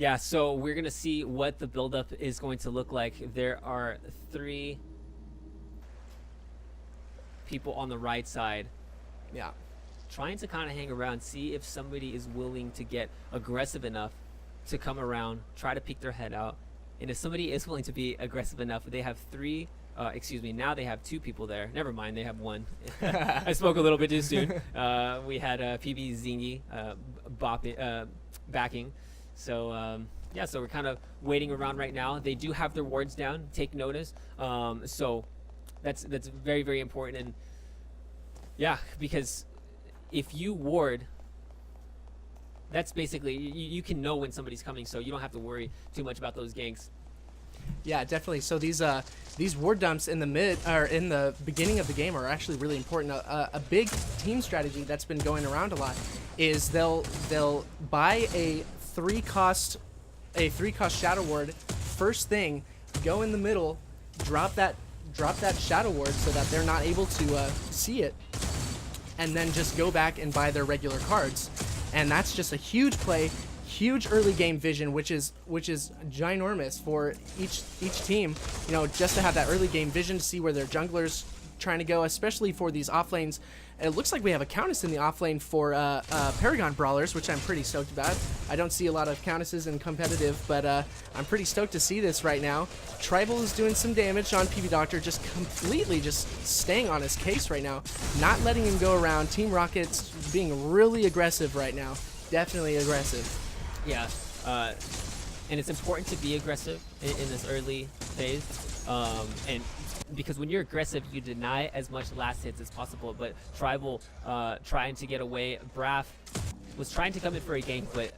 Yeah, so we're going to see what the buildup is going to look like. There are 3 people on the right side. Yeah. Trying to kind of hang around, see if somebody is willing to get aggressive enough to come around, try to peek their head out. And if somebody is willing to be aggressive enough, they have 3, now they have 2 people there. Never mind, they have 1. I spoke a little bit too soon. We had PB Zingy backing. So, yeah, so we're kind of waiting around right now. They do have their wards down, take notice. So that's very, very important. And, yeah, because if you ward, that's basically you can know when somebody's coming, so you don't have to worry too much about those ganks. Yeah, definitely. So these ward dumps in the in the beginning of the game are actually really important. A big team strategy that's been going around a lot is they'll buy a 3-cost shadow ward first thing, go in the middle, drop that shadow ward so that they're not able to see it, and then just go back and buy their regular cards. And that's just a huge play, huge early game vision, which is ginormous for each team. You know, just to have that early game vision to see where their junglers trying to go, especially for these off lanes. It looks like we have a Countess in the off lane for Paragon Brawlers, which I'm pretty stoked about. I don't see a lot of Countesses in competitive, but I'm pretty stoked to see this right now. Tribal is doing some damage on PB Doctor, just completely just staying on his case right now, not letting him go around. Team Rocket's being really aggressive right now, definitely aggressive. Yeah, and it's important to be aggressive in this early phase, and because when you're aggressive, you deny as much last hits as possible. But Tribal trying to get away. Braff was trying to come in for a gank, but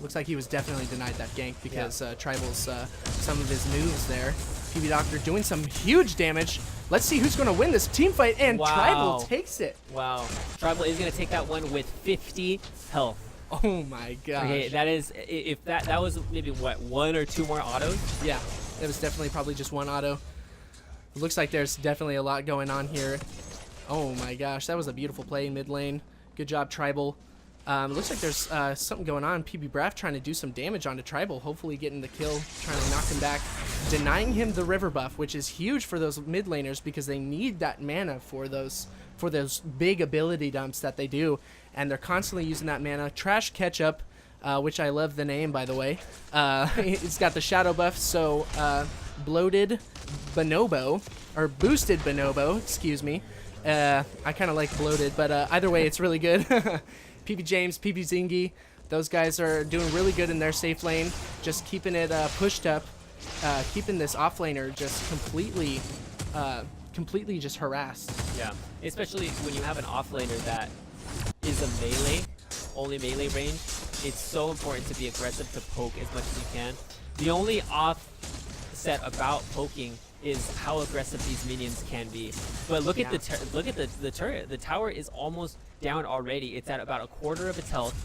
looks like he was definitely denied that gank because Tribal's some of his moves there. PB Doctor doing some huge damage. Let's see who's going to win this team fight, and Tribal takes it. Wow, Tribal is going to take that one with 50 health. Oh my gosh. Okay, that is, if that was maybe what, 1 or 2 more autos? Yeah, it was definitely probably just 1 auto. It looks like there's definitely a lot going on here. Oh my gosh, that was a beautiful play in mid lane. Good job, Tribal. It looks like there's something going on. PB Braff trying to do some damage onto Tribal, hopefully getting the kill, trying to knock him back, denying him the river buff, which is huge for those mid laners because they need that mana for those big ability dumps that they do, and they're constantly using that mana. Trash Ketchup, which I love the name, by the way. It's got the shadow buff, so bloated Bonobo, or boosted Bonobo, excuse me. I kind of like bloated, but either way, it's really good. PB James, PB Zingy, those guys are doing really good in their safe lane, just keeping it pushed up, keeping this offlaner just completely just harassed. Yeah, especially when you have an offlaner that is a melee, only melee range. It's so important to be aggressive, to poke as much as you can. The only offset about poking is how aggressive these minions can be. But look at the turret. The tower is almost down already. It's at about a quarter of its health,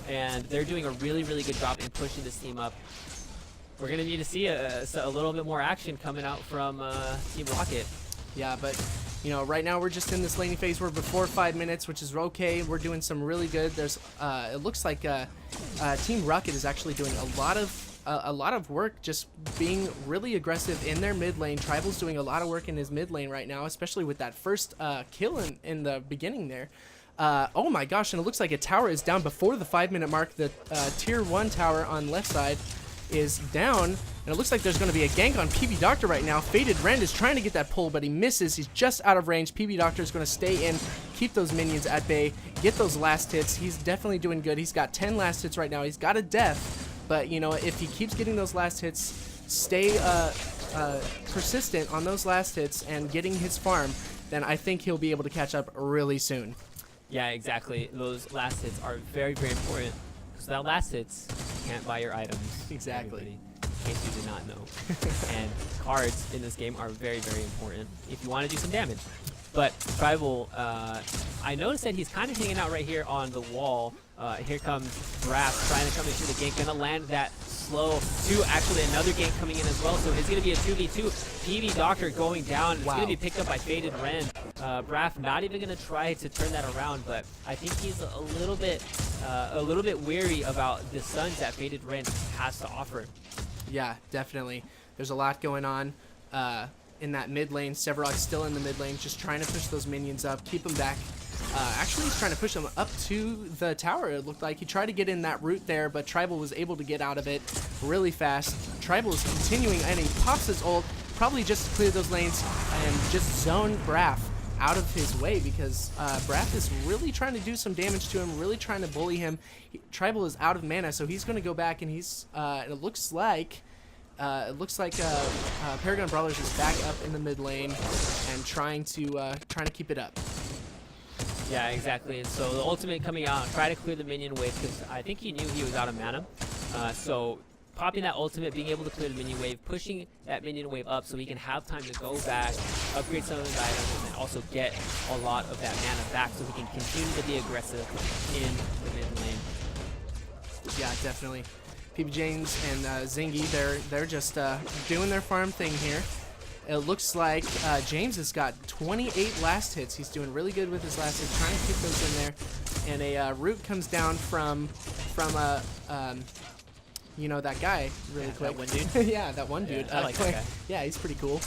and they're doing a really, really good job in pushing this team up. We're gonna need to see a little bit more action coming out from Team Rocket. Yeah, but you know, right now we're just in this laning phase. We're before 5 minutes, which is okay. We're doing some really good. There's it looks like Team Rocket is actually doing a lot of work, just being really aggressive in their mid lane. Tribal's doing a lot of work in his mid lane right now, especially with that first kill in the beginning there. Oh my gosh, and it looks like a tower is down before the 5-minute mark. The tier 1 tower on left side is down, and it looks like there's going to be a gank on PB Doctor right now. Faded Rend is trying to get that pull, but he misses. He's just out of range. PB Doctor is going to stay in, keep those minions at bay, get those last hits. He's definitely doing good. He's got 10 last hits right now. He's got a death, but you know, if he keeps getting those last hits, stay persistent on those last hits and getting his farm, then I think he'll be able to catch up really soon. Yeah, exactly. Those last hits are very, very important, because without last hits, you can't buy your items. Exactly. Everybody, in case you did not know. And cards in this game are very, very important if you want to do some damage. But Tribal, I noticed that he's kind of hanging out right here on the wall. Here comes Raph trying to come into the gank, gonna land that slow to actually another gank coming in as well. So it's gonna be a 2v2. PB Doctor going down. It's gonna be picked up by Faded Ren. Raph not even gonna try to turn that around, but I think he's a little bit weary about the stuns that Faded Ren has to offer. Yeah, definitely. There's a lot going on in that mid lane. Sevarog's still in the mid lane, just trying to push those minions up, keep them back. Actually, he's trying to push them up to the tower, it looked like. He tried to get in that route there, but Tribal was able to get out of it really fast. Tribal is continuing, and he pops his ult, probably just to clear those lanes and just zone Braff out of his way, because Braff is really trying to do some damage to him, really trying to bully him. Tribal is out of mana, so he's going to go back, and he's it looks like Paragon Brawlers is back up in the mid lane and trying to keep it up. Yeah, exactly. And so the ultimate coming out, try to clear the minion wave, because I think he knew he was out of mana. So popping that ultimate, being able to clear the minion wave, pushing that minion wave up so he can have time to go back, upgrade some of his items, and also get a lot of that mana back so he can continue to be aggressive in the mid lane. Yeah, definitely. PB James and Zingy, they're just doing their farm thing here. It looks like James has got 28 last hits. He's doing really good with his last hits, trying to keep those in there. And a root comes down from you know, that guy really quick. That one dude? Yeah, that one dude. I like that guy. Yeah, he's pretty cool.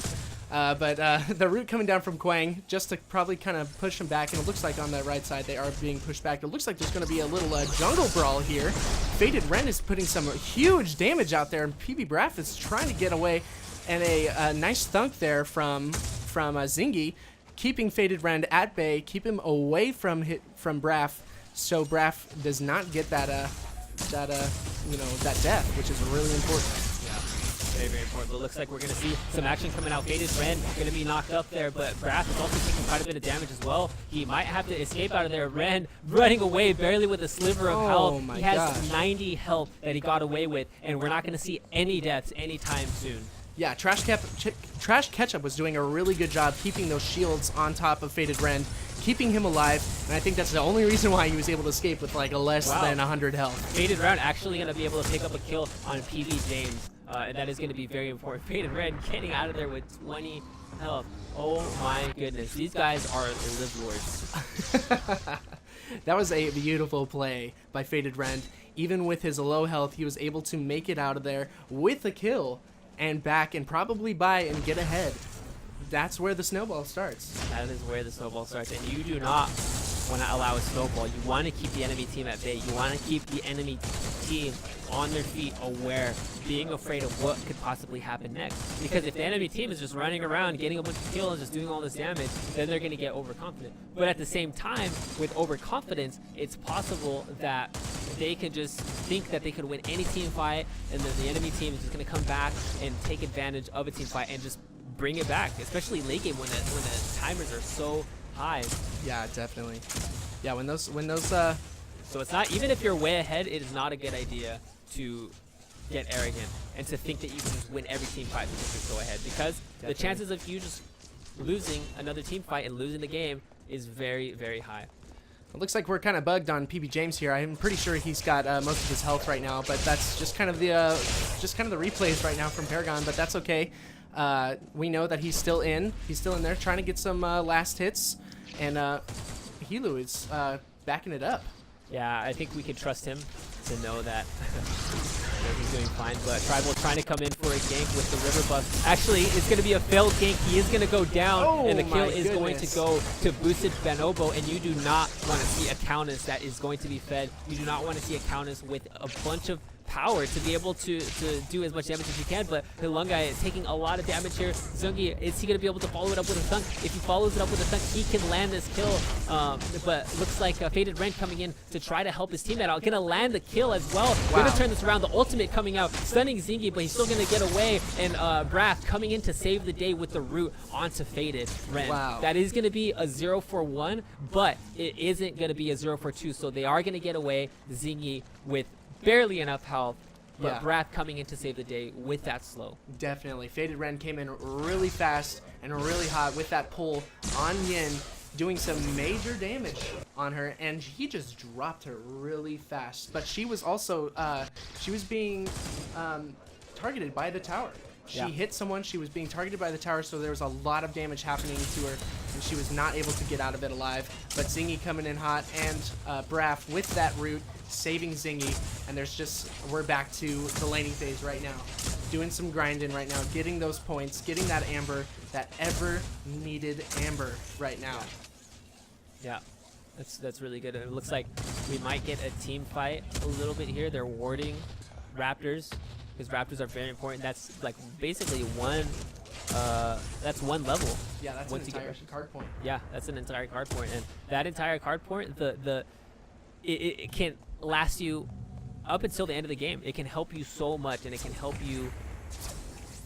But the root coming down from Quang, just to probably kind of push him back, and it looks like on the right side they are being pushed back. It looks like there's going to be a little jungle brawl here. Faded Ren is putting some huge damage out there, and PB Braff is trying to get away. And a nice thunk there from Zingy, keeping Faded Ren at bay, keep him away from Braff, so Braff does not get that death, which is really important. Very, very important. It looks like we're going to see some action coming out. Faded Ren going to be knocked up there, but Braff is also taking quite a bit of damage as well. He might have to escape out of there. Ren running away barely with a sliver of health. He has 90 health that he got away with, and we're not going to see any deaths anytime soon. Yeah, Trash Ketchup was doing a really good job keeping those shields on top of Faded Ren, keeping him alive, and I think that's the only reason why he was able to escape with like a less than 100 health. Faded Ren actually going to be able to pick up a kill on PB James, and that is going to be very important. Faded Ren getting out of there with 20 health. Oh my goodness, these guys are live lords. That was a beautiful play by Faded Ren. Even with his low health, he was able to make it out of there with a kill and back and probably buy and get ahead. That's where the snowball starts. That is where the snowball starts, and you do not want to allow a snowball. You want to keep the enemy team at bay. You want to keep the enemy team on their feet, aware, being afraid of what could possibly happen next. Because if the enemy team is just running around, getting a bunch of kills, just doing all this damage, then they're going to get overconfident. But at the same time, with overconfidence, it's possible that they can just think that they could win any team fight, and then the enemy team is just going to come back and take advantage of a team fight and just bring it back, especially late game when the timers are so high. Yeah, definitely. Yeah, when those so it's not, even if you're way ahead, it is not a good idea to get arrogant and to think that you can just win every team fight and just go ahead, because the chances of you just losing another team fight and losing the game is very, very high. It looks like we're kind of bugged on PB James here. I'm pretty sure he's got most of his health right now, but that's just kind of the replays right now from Paragon. But that's okay. We know that he's still in. He's still in there trying to get some last hits, and Helu is backing it up. Yeah, I think we can trust him to know that he's doing fine. But Tribal trying to come in for a gank with the river buff. Actually, it's going to be a failed gank. He is going to go down, and the kill is going to go to boosted Bonobo. And you do not want to see a Countess that is going to be fed. You do not want to see a Countess with a bunch of power to be able to do as much damage as you can, but Hilungai is taking a lot of damage here. Zungi, is he going to be able to follow it up with a thunk? If he follows it up with a thunk, he can land this kill, but looks like Faded Ren coming in to try to help his teammate out. Going to land the kill as well. Wow. Going to turn this around. The ultimate coming out, stunning Zingy, but he's still going to get away, and Braff coming in to save the day with the root onto Faded Ren. Wow. That is going to be a 0-for-1, but it isn't going to be a 0-for-2, so they are going to get away. Zingy with barely enough health, but Braff coming in to save the day with that slow. Definitely. Faded Ren came in really fast and really hot with that pull on Yin. doing some major damage on her, and he just dropped her really fast. But she was also she was being targeted by the tower. She hit someone, she was being targeted by the tower, so there was a lot of damage happening to her, and she was not able to get out of it alive. But Zingy coming in hot, and Braff with that root, saving Zingy, and we're back to the laning phase right now. Doing some grinding right now, getting those points, getting that amber, that ever needed amber right now. Yeah, that's really good. It looks like we might get a team fight a little bit here. They're warding Raptors, because Raptors are very important. That's like basically that's one level. Yeah, that's an entire card point. Yeah, that's an entire card point, and that entire card point, it can last you up until the end of the game. It can help you so much, and it can help you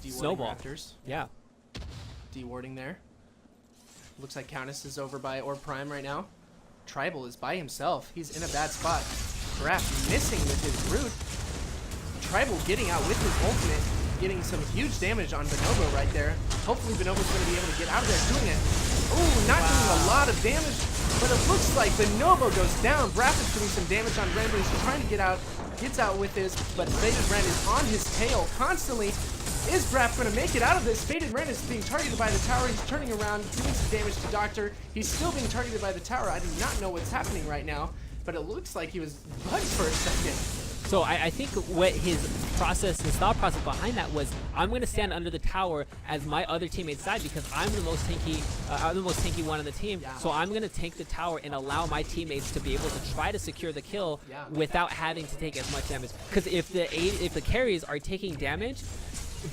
snowball. Raptors. Yeah. Dewarding there. Looks like Countess is over by Orb Prime right now. Tribal is by himself. He's in a bad spot. Braff missing with his root. Tribal getting out with his ultimate, getting some huge damage on Bonobo right there. Hopefully Bonobo's going to be able to get out of there doing it. Ooh, not doing a lot of damage, but it looks like Bonobo goes down. Braff is doing some damage on Ren, but he's trying to get out. Gets out with his, but Faded Ren is on his tail constantly. Is Braff going to make it out of this? Faded Ren is being targeted by the tower. He's turning around, doing some damage to Doctor. He's still being targeted by the tower. I do not know what's happening right now, but it looks like he was bugged for a second. So I think what his thought process behind that was, I'm going to stand under the tower as my other teammates died because I'm the most tanky one on the team. Yeah. So I'm going to tank the tower and allow my teammates to be able to try to secure the kill without having to take as much damage. Because if the carries are taking damage,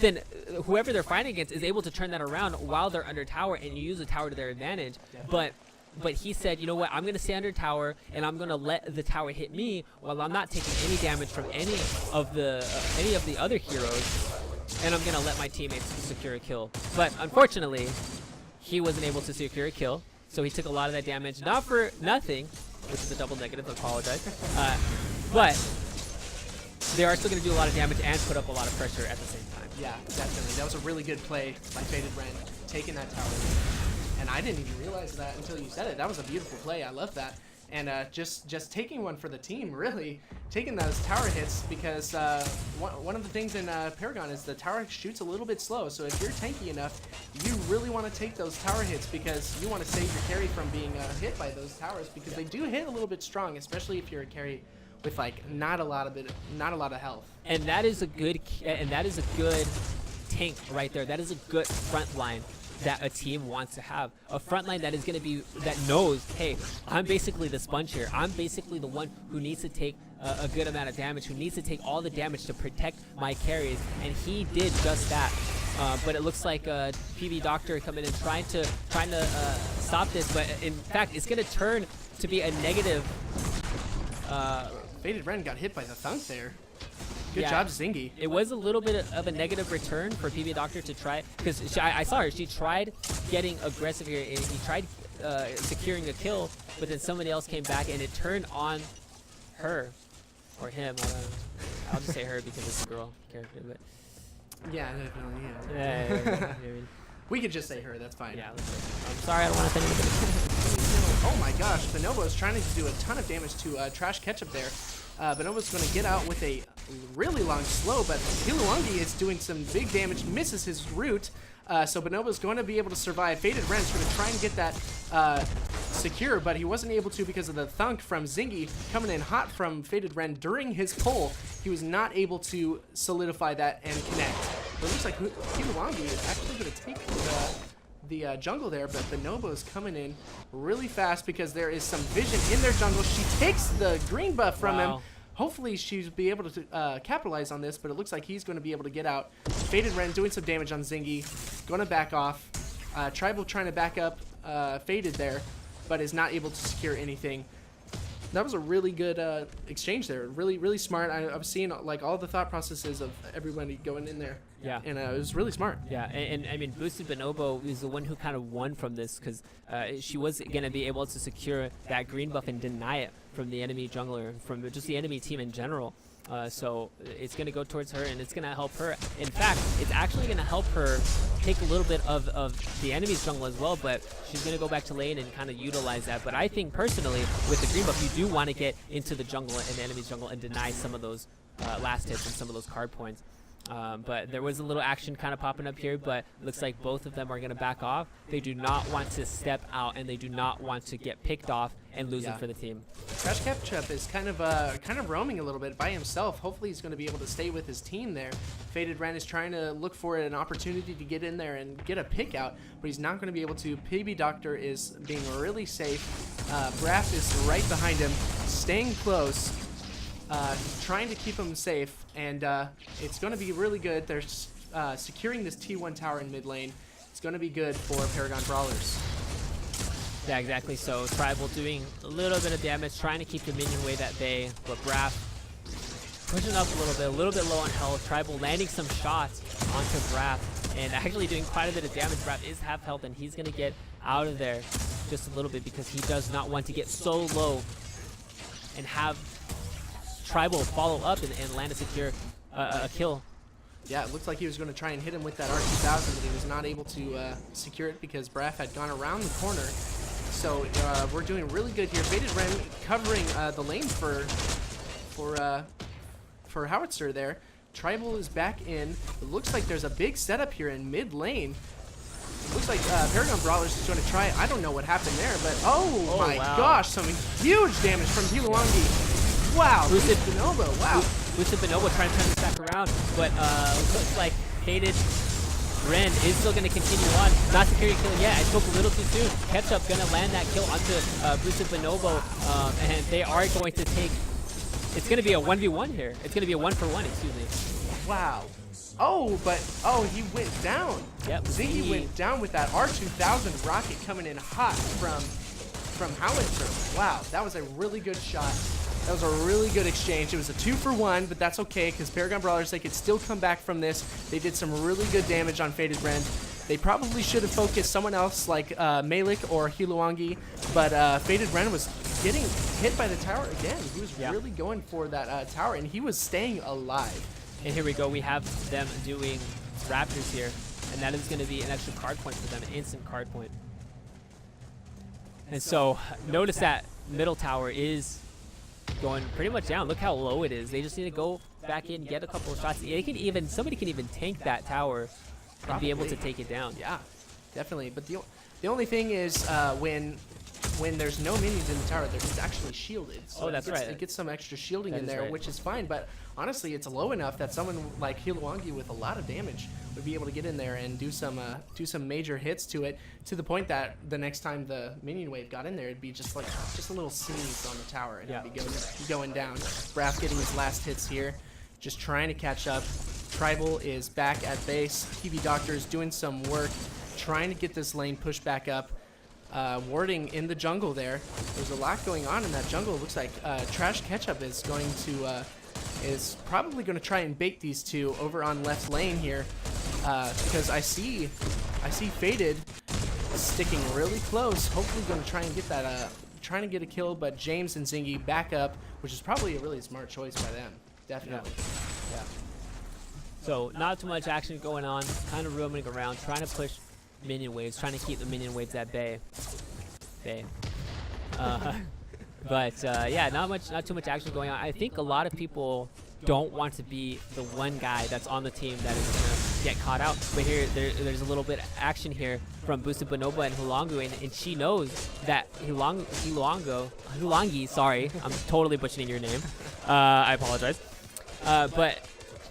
then whoever they're fighting against is able to turn that around while they're under tower and use the tower to their advantage. But he said, you know what, I'm going to stay under tower, and I'm going to let the tower hit me while I'm not taking any damage from any of the other heroes, and I'm going to let my teammates secure a kill. But unfortunately, he wasn't able to secure a kill, so he took a lot of that damage, not for nothing, which is a double negative, I apologize, but they are still going to do a lot of damage and put up a lot of pressure at the same time. Yeah, definitely. That was a really good play by Faded Ren, taking that tower. And I didn't even realize that until you said it. That was a beautiful play. I love that. And just taking one for the team, really. Taking those tower hits, because one of the things in Paragon is the tower shoots a little bit slow. So if you're tanky enough, you really want to take those tower hits because you want to save your carry from being hit by those towers, because they do hit a little bit strong, especially if you're a carry with like not a lot of health. And that is a good tank right there. That is a good front line that a team wants to have. A front line that is going to be, that knows, hey, I'm basically the sponge here. I'm basically the one who needs to take a good amount of damage, who needs to take all the damage to protect my carries, and he did just that. But it looks like PB Doctor coming in trying to stop this, but in fact, it's going to turn to be a negative. Faded Ren got hit by the thunk there. Good job, Zingy. It was a little bit of a negative return for PB Doctor to try, because I saw her. She tried getting aggressive here, and he tried securing a kill, but then somebody else came back, and it turned on her. Or him. I don't know. I'll just say her because it's a girl character. But yeah, definitely. Yeah. Yeah. You know what I mean? We could just say her. That's fine. Yeah. I'm sorry. I don't want to offend anybody. Oh my gosh. Bonobo is trying to do a ton of damage to Trash Ketchup there. Bonobo's going to get out with a really long slow, but Kiluangi is doing some big damage, misses his root. So Bonobo's going to be able to survive. Faded Ren's going to try and get that secure, but he wasn't able to because of the thunk from Zingy coming in hot from Faded Ren during his pull. He was not able to solidify that and connect. But it looks like Kiluangi is actually going to take the jungle there, but Bonobo's coming in really fast because there is some vision in their jungle. She takes the green buff from him. Hopefully she'll be able to capitalize on this, but it looks like he's going to be able to get out. Faded Ren doing some damage on Zingy, going to back off. Tribal trying to back up Faded there, but is not able to secure anything. That was a really good exchange there. Really, really smart. I've seen like all the thought processes of everybody going in there. Yeah. And it was really smart. Yeah, and I mean, Boosted Bonobo is the one who kind of won from this because she was going to be able to secure that green buff and deny it from the enemy jungler, from just the enemy team in general. So it's going to go towards her, and it's going to help her. In fact, it's actually going to help her take a little bit of the enemy's jungle as well, but she's going to go back to lane and kind of utilize that. But I think personally, with the green buff, you do want to get into the jungle and the enemy's jungle and deny some of those last hits and some of those card points. But there was a little action kind of popping up here, but looks like both of them are going to back off. They do not want to step out, and they do not want to get picked off and losing for the team. Trash Ketchup is kind of roaming a little bit by himself. Hopefully he's going to be able to stay with his team there. Faded Ren is trying to look for an opportunity to get in there and get a pick out, but he's not going to be able to. PB Doctor is being really safe. Braff is right behind him, staying close. Trying to keep him safe, and it's going to be really good. They're securing this T1 tower in mid lane. It's going to be good for Paragon Brawlers. Yeah, exactly. So Tribal doing a little bit of damage, trying to keep the minion wave at bay, but Braff pushing up a little bit low on health. Tribal landing some shots onto Braff, and actually doing quite a bit of damage. Braff is half health, and he's going to get out of there just a little bit because he does not want to get so low and have Tribal follow up and land a secure a kill. Yeah, it looked like he was going to try and hit him with that R2000, but he was not able to secure it because Braff had gone around the corner. So we're doing really good here. Faded Ren covering the lane for Howitzer there. Tribal is back in. It looks like there's a big setup here in mid lane. Looks like Paragon Brawlers is going to try. I don't know what happened there, but oh my gosh, some huge damage from Hiluangi. Wow, Boosted Bonobo, wow. Boosted Bonobo trying to turn this back around, but looks like Faded Ren is still going to continue on. Not securing a kill yet. I spoke a little too soon. Ketchup going to land that kill onto Boosted Bonobo, and they are going to take... It's going to be a 1v1 here. It's going to be a 1-for-1, excuse me. Wow. He went down. Yep. Ziggy went down with that R2000 rocket coming in hot from Howitzer. Wow, that was a really good shot. That was a really good exchange. It was a 2-for-1, but that's okay because Paragon Brawlers, they could still come back from this. They did some really good damage on Faded Ren. They probably should have focused someone else like Malik or Hiluangi, but Faded Ren was getting hit by the tower again. He was really going for that tower, and he was staying alive. And here we go. We have them doing Raptors here, and that is going to be an extra card point for them, an instant card point. And so notice that middle tower is going pretty much down. Look how low it is. They just need to go back in, get a couple of shots. They can even, somebody can even tank that tower and be able to take it down. Yeah, definitely. But the only thing is when there's no minions in the tower, it's actually shielded. So that's right. It gets some extra shielding in there, right. which is fine. But honestly, it's low enough that someone like Hiluangi with a lot of damage would be able to get in there and do some major hits to it, to the point that the next time the minion wave got in there, it'd be just a little sneeze on the tower, and it'd be going down. Braff getting his last hits here, just trying to catch up. Tribal is back at base. PB Doctor is doing some work, trying to get this lane pushed back up. Warding in the jungle there. There's a lot going on in that jungle. It looks like Trash Ketchup is probably going to try and bait these two over on left lane here, because I see Faded sticking really close. Hopefully going to try and get that trying to get a kill, but James and Zingy back up, which is probably a really smart choice by them. Definitely. Yeah. So not too much action going on. Kind of roaming around, trying to push minion waves, trying to keep the minion waves at bay. Yeah, not too much action going on. I think a lot of people don't want to be the one guy that's on the team that is gonna get caught out. But here, there's a little bit of action here from Boosted Bonobo and Hulangu, and she knows that Hulangi, sorry, I'm totally butchering your name. I apologize. But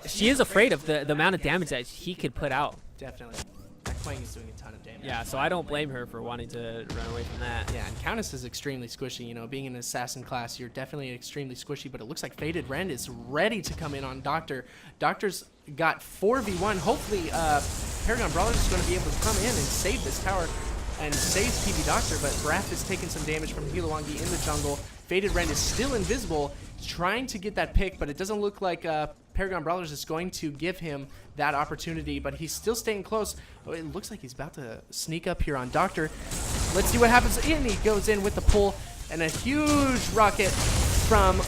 she is afraid of the amount of damage that he could put out. Definitely. That Quang is doing a ton of damage. Yeah, so I don't blame her for wanting to run away from that. Yeah, and Countess is extremely squishy. You know, being an assassin class, you're definitely extremely squishy, but it looks like Faded Ren is ready to come in on Doctor. Doctor's got 4v1. Hopefully, Paragon Brawlers is going to be able to come in and save this tower and save PB Doctor, but Braff is taking some damage from Hiluangi in the jungle. Faded Ren is still invisible, trying to get that pick, but it doesn't look like Paragon Brawlers is going to give him that opportunity, but he's still staying close. Oh, it looks like he's about to sneak up here on Doctor. Let's see what happens. And he goes in with the pull, and a huge rocket from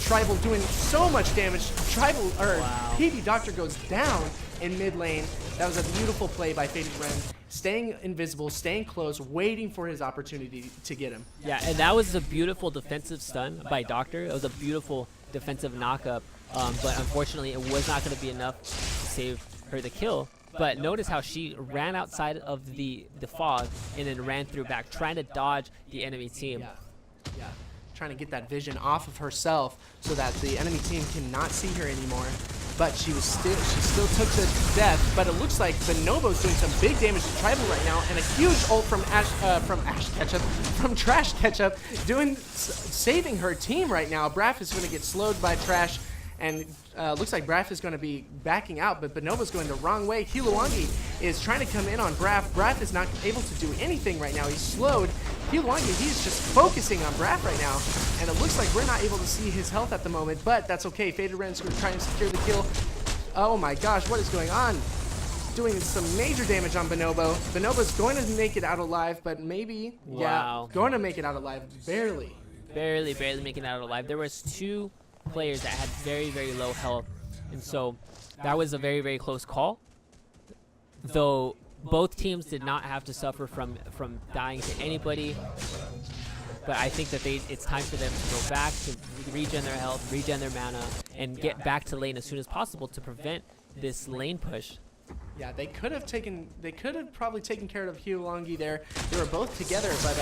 Tribal doing so much damage. PB Doctor goes down in mid lane. That was a beautiful play by Faded Ren, staying invisible, staying close, waiting for his opportunity to get him. Yeah, and that was a beautiful defensive stun by Doctor. It was a beautiful defensive knockup, but unfortunately it was not going to be enough to save her the kill. But notice how she ran outside of the fog and then ran through back, trying to dodge the enemy team. Yeah. Trying to get that vision off of herself so that the enemy team cannot see her anymore. But she still took the death. But it looks like Bonobo's doing some big damage to Tribal right now, and a huge ult from Trash Ketchup, saving her team right now. Braff is going to get slowed by Trash, and looks like Braff is going to be backing out, but Bonobo's going the wrong way. Hiluangi is trying to come in on Braff. Braff is not able to do anything right now. He's slowed. Hiluangi, he's just focusing on Braff right now, and it looks like we're not able to see his health at the moment, but that's okay. Faded Ren's going to try and secure the kill. Oh my gosh, what is going on? Doing some major damage on Bonobo. Bonobo's going to make it out alive, but maybe, going to make it out alive. Barely making it out alive. There was 2 players that had very, very low health, and so that was a very, very close call, though both teams did not have to suffer from dying to anybody. But I think that it's time for them to go back to regen their health, regen their mana, and get back to lane as soon as possible to prevent this lane push. Yeah, they could have probably taken care of Hiluangi there. They were both together, but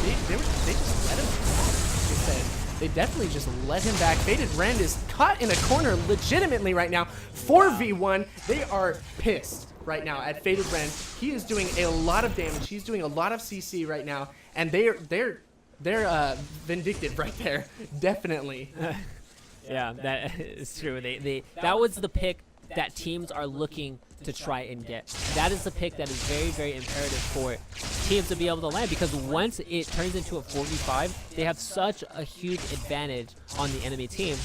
they just let him back. They definitely just let him back. Faded Ren is caught in a corner legitimately right now. 4v1. They are pissed right now at Faded Ren. He is doing a lot of damage. He's doing a lot of CC right now, and they're vindictive right there. Definitely. Yeah, that is true. That was the pick that teams are looking to try and get. That is the pick that is very, very imperative for teams to be able to land, because once it turns into a 4v5, they have such a huge advantage on the enemy team,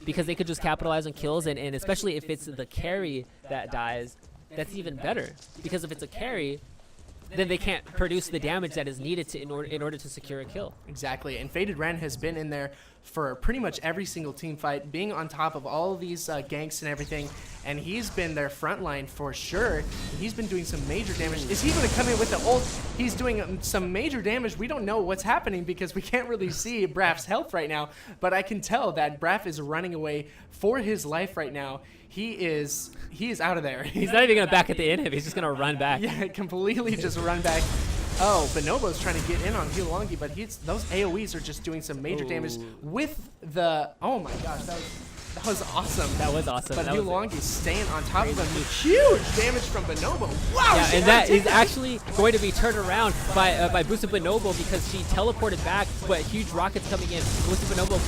because they could just capitalize on kills, and especially if it's the carry that dies, that's even better, because if it's a carry, then they can't produce the damage that is needed in order to secure a kill. Exactly, and Faded Ren has been in there for pretty much every single team fight, being on top of all of these ganks and everything, and he's been their front line for sure. He's been doing some major damage. Is he going to come in with the ult? He's doing some major damage. We don't know what's happening because we can't really see Braff's health right now, but I can tell that Braff is running away for his life right now. He is out of there. He's not even going to back at the inhib. He's just going to run back. Yeah, completely just run back. Oh, Bonobo's trying to get in on Hiluangi, but those AoEs are just doing some major damage with the... Oh my gosh, that was awesome. That was awesome. But Hiluangi's staying on top of him. Huge damage from Bonobo. Wow! Yeah, and that is actually going to be turned around by Boosted Bonobo, because she teleported back, but huge rockets coming in. Boosted Bonobo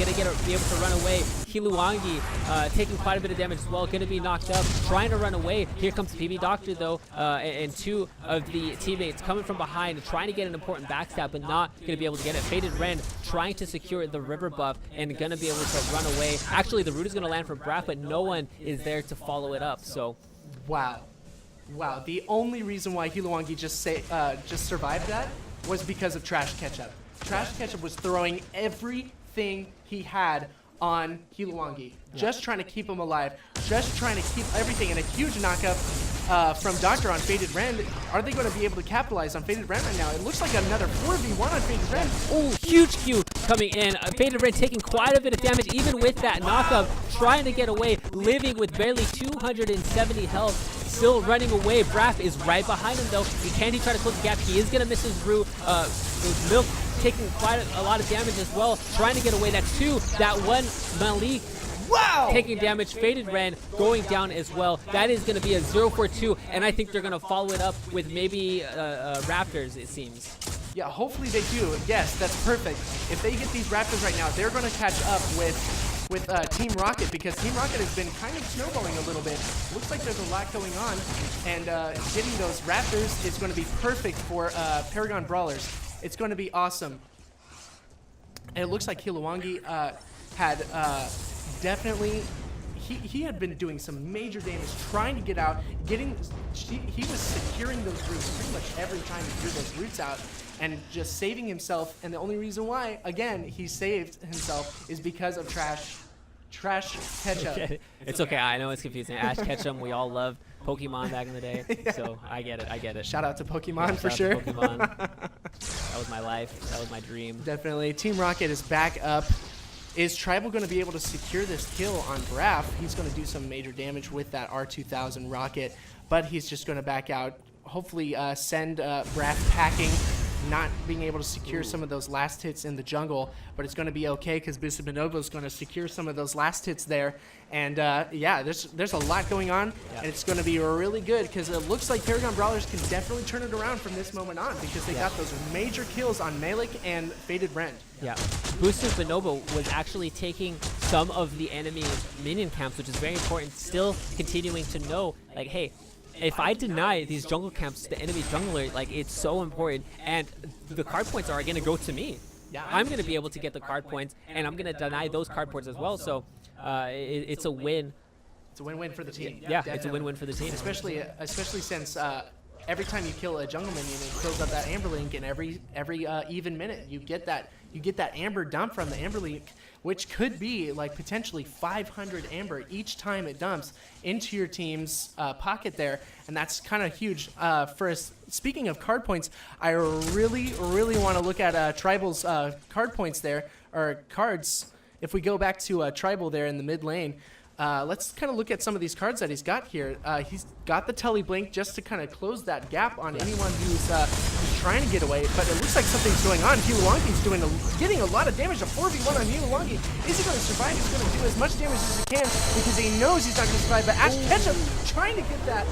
be able to run away. Hiluangi taking quite a bit of damage as well, going to be knocked up, trying to run away. Here comes PB Doctor though, and 2 of the teammates coming from behind, trying to get an important backstab, but not going to be able to get it. Faded Ren trying to secure the river buff and going to be able to run away. Actually, the root is going to land for Braff, but no one is there to follow it up. So, wow. The only reason why Hiluangi just survived that was because of Trash Ketchup. Trash Ketchup was throwing everything he had on Hiluangi, just trying to keep him alive, just trying to keep everything, in a huge knockup from Doctor on Faded Ren. Are they going to be able to capitalize on Faded Ren right now? It looks like another 4v1 on Faded Ren. Oh, huge Q coming in. Faded Ren taking quite a bit of damage, even with that knockup, trying to get away, living with barely 270 health, still running away. Braff is right behind him though. Can he try to close the gap? He is going to miss his root. Milk taking quite a lot of damage as well, trying to get away. That's 2. That one, Malik, taking damage. Faded Ren going down as well. That is going to be a 0-4-2, and I think they're going to follow it up with maybe Raptors, it seems. Yeah, hopefully they do. Yes, that's perfect. If they get these Raptors right now, they're going to catch up with Team Rocket, because Team Rocket has been kind of snowballing a little bit. Looks like there's a lot going on, and getting those Raptors is going to be perfect for Paragon Brawlers. It's going to be awesome. And it looks like Kilowangi had definitely. He had been doing some major damage, trying to get out, he was securing those roots pretty much every time he threw those roots out, and just saving himself. And the only reason why, again, he saved himself is because of Trash Ketchup. It's okay. I know it's confusing. Ash Ketchum, we all loved Pokemon back in the day, so I get it. Shout out to Pokemon, Yeah, for shout out sure. to Pokemon. That was my life. That was my dream. Definitely. Team Rocket is back up. Is Tribal going to be able to secure this kill on Braff? He's going to do some major damage with that R2000 rocket, but he's just going to back out. Hopefully send Braff packing, not being able to secure some of those last hits in the jungle, but it's going to be okay because Boosted Bonobo is going to secure some of those last hits there. And yeah, there's a lot going on, and it's going to be really good because it looks like Paragon Brawlers can definitely turn it around from this moment on because they got those major kills on Malik and Faded Rend. Yeah, Boosted Bonobo was actually taking some of the enemy minion camps, which is very important. Still continuing to know, like, hey, if I deny these jungle camps to the enemy jungler, like, it's so important, and the card points are going to go to me. Yeah, I'm going to be able to get the card points, and I'm going to deny those card points as well. So it's a win. It's a win-win for the team. Yeah, it's a win-win for the team. Especially since every time you kill a jungle minion, it fills up that Amber Link, and every even minute you get that Amber dump from the Amber Link, which could be like potentially 500 Amber each time it dumps into your team's pocket there, and that's kind of huge. Speaking of card points, I really want to look at Tribal's card points there, or cards. If we go back to Tribal there in the mid lane, let's kind of look at some of these cards that he's got here. He's got the Telly Blink just to kind of close that gap on anyone who's trying to get away, but it looks like something's going on. Hiluangi's getting a lot of damage. A 4v1 on Hiluangi. Is he going to survive? He's going to do as much damage as he can because he knows he's not going to survive, but Ash Ketchum trying to get that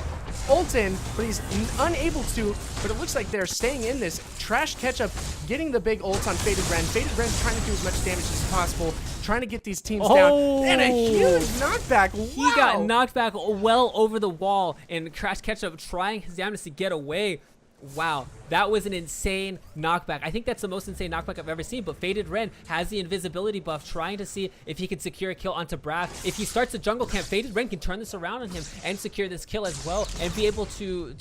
ult in, but he's unable to. But it looks like they're staying in this. Trash Ketchup getting the big ult on Faded Rend. Faded Rend trying to do as much damage as possible, trying to get these teams down. And a huge knockback. Wow. He got knocked back well over the wall, and Trash Ketchup trying his damage to get away. Wow, that was an insane knockback. I think that's the most insane knockback I've ever seen, but Faded Rend has the invisibility buff, trying to see if he can secure a kill onto Braff. If he starts a jungle camp, Faded Rend can turn this around on him and secure this kill as well, and be able to